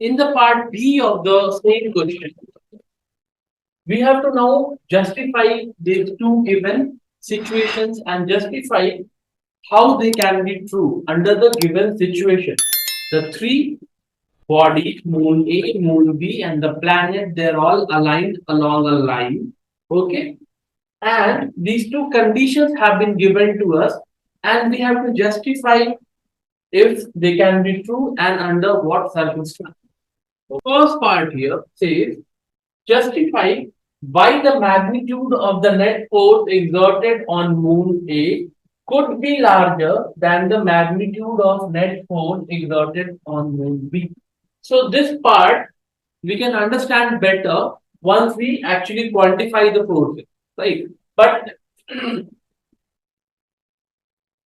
In the part B of the same question, we have to now justify these two given situations and justify how they can be true under the given situation. The three bodies, moon A, moon B, and the planet, they're all aligned along a line. Okay. And these two conditions have been given to us, and we have to justify if they can be true and under what circumstances. The first part here says justify why the magnitude of the net force exerted on moon A could be larger than the magnitude of net force exerted on moon B. So this part we can understand better once we actually quantify the forces, right? But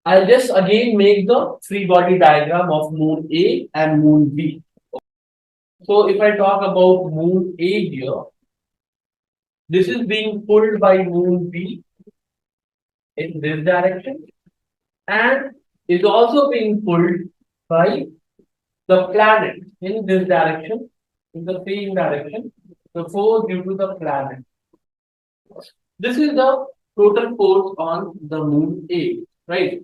I'll just again make the free body diagram of moon A and moon B. So if I talk about moon A here, this is being pulled by moon B in this direction and is also being pulled by the planet in this direction, in the same direction, the force due to the planet. This is the total force on the moon A, right?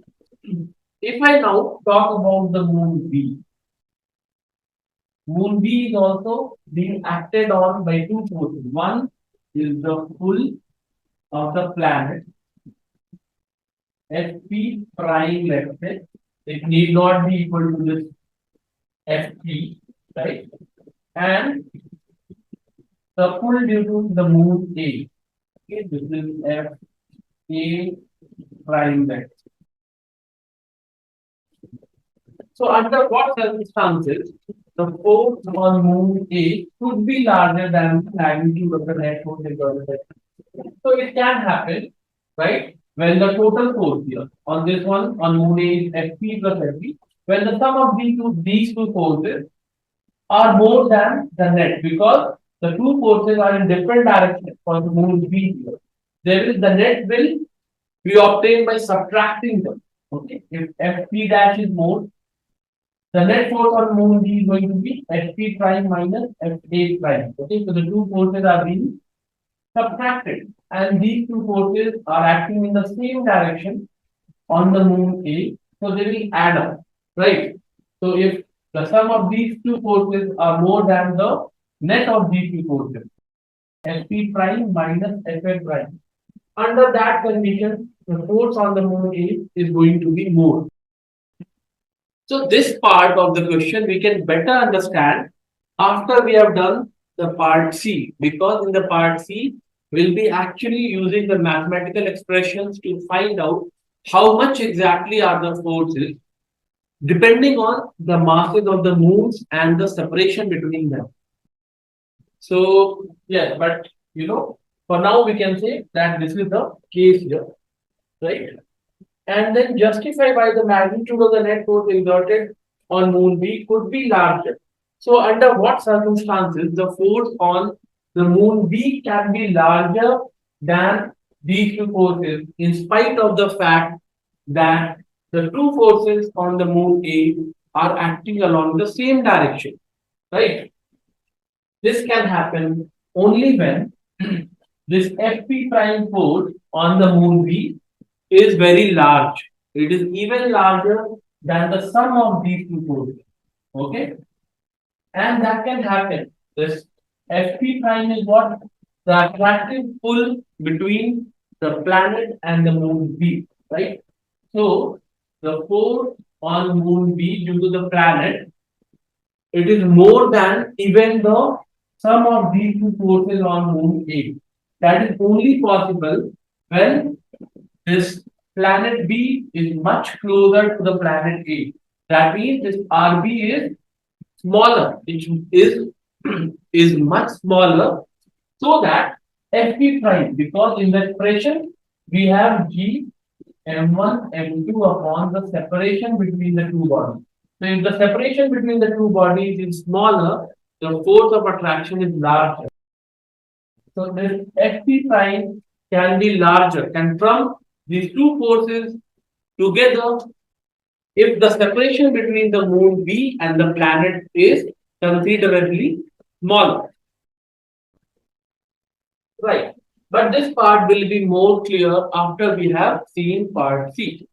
If I now talk about the moon B, moon B is also being acted on by two forces. One is the pull of the planet, Fp prime, let's say. It need not be equal to this Ft, right? And the pull due to the moon A. Okay, this is F A prime vector. So under what circumstances the force on moon A could be larger than the magnitude of the net force exerted? So it can happen, right? When the total force here on this one on moon A is Fp plus Fp, when the sum of these two forces are more than the net, because the two forces are in different directions for the moon B here. The net will be obtained by subtracting them. Okay, if Fp dash is more, the net force on moon B is going to be Fp prime minus Fa prime. Okay, so the two forces are being subtracted, and these two forces are acting in the same direction on the moon A, so they will add up, right? So if the sum of these two forces are more than the net of these two forces, Fp prime minus Fa prime, under that condition, the force on the moon A is going to be more. So this part of the question we can better understand after we have done the part C, because in the part C we'll be actually using the mathematical expressions to find out how much exactly are the forces depending on the masses of the moons and the separation between them. So yes, but for now we can say that this is the case here, right? And then justify why the magnitude of the net force exerted on moon B could be larger. So under what circumstances the force on the moon B can be larger than these two forces in spite of the fact that the two forces on the moon A are acting along the same direction, right? This can happen only when this Fp prime force on the moon B is very large. It is even larger than the sum of these two forces. Okay? And that can happen. This Fp prime is what? The attractive pull between the planet and the moon B, right? So the force on moon B due to the planet, it is more than even the sum of these two forces on moon A. That is only possible when this planet B is much closer to the planet A. That means this RB is smaller, which is much smaller, so that Fp prime, because in the expression we have G m1 m2 upon the separation between the two bodies. So if the separation between the two bodies is smaller, the force of attraction is larger. So this Fp prime can be larger, and from these two forces together, if the separation between the moon B and the planet is considerably smaller. Right. But this part will be more clear after we have seen part C.